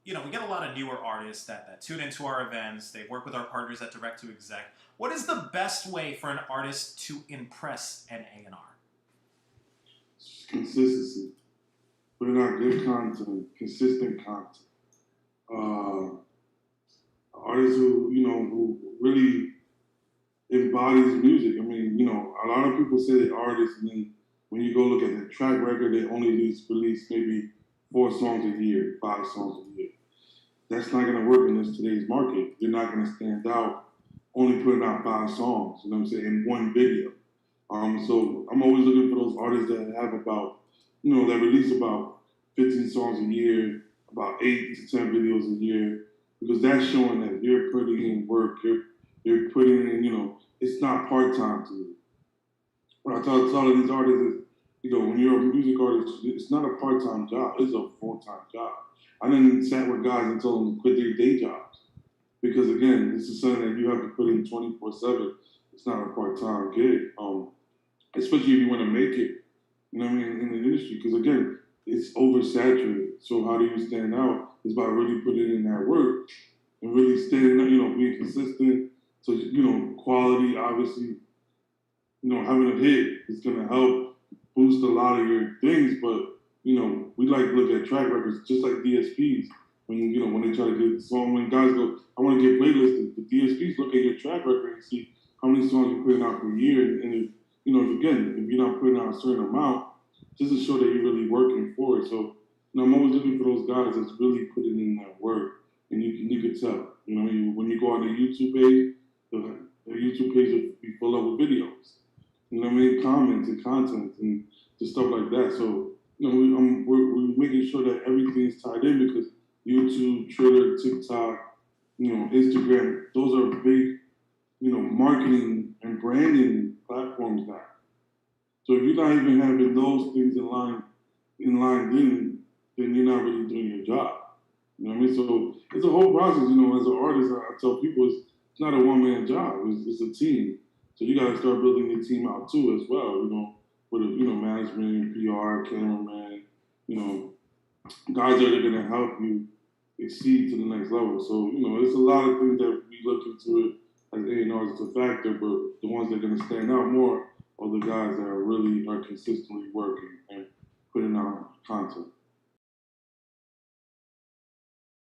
we get a lot of newer artists that tune into our events. They work with our partners at Direct to Exec. What is the best way for an artist to impress an A&R? Consistency. Putting out good content, consistent content. Artists who really embodies music. I mean, a lot of people say that artists, when you go look at their track record, they only release maybe 4 songs a year, 5 songs a year. That's not going to work in today's market. You're not going to stand out only putting out 5 songs, you know what I'm saying, in one video. So I'm always looking for those artists that have about, that release about 15 songs a year, about 8 to 10 videos a year, because that's showing that you're putting in work, you're putting in, it's not part time to you. What I tell these artists is, when you're a music artist, it's not a part time job, it's a full time job. I didn't sat with guys and told them to quit their day jobs. Because again, this is something that you have to put in 24/7. It's not a part time gig. Especially if you want to make it, in the industry. Because again, it's oversaturated. So how do you stand out? Is by really putting in that work and really standing up, being consistent. So, quality, obviously, having a hit is going to help boost a lot of your things. But, we like to look at track records just like DSPs. When they try to get a song, when guys go, I want to get playlisted, the DSPs look at your track record and see how many songs you're putting out per year. And if you're not putting out a certain amount, just to show that you're really working for it. So, I'm always looking for those guys that's really putting in that work. And you can tell. When you go on the YouTube page, the YouTube page will be full up with videos. Comments and content and just stuff like that. So, we're making sure that everything is tied in because YouTube, Twitter, TikTok, Instagram, those are big, marketing and branding platforms now. So if you're not even having those things then you're not really doing your job. You know what I mean? So it's a whole process. As an artist, I tell people it's not a one-man job. It's a team. So you got to start building your team out too as well. With management, PR, cameraman, guys that are gonna help you exceed to the next level. So there's a lot of things that we look into it as A&R as a factor, but the ones that are gonna stand out more are the guys that are consistently working and putting out content.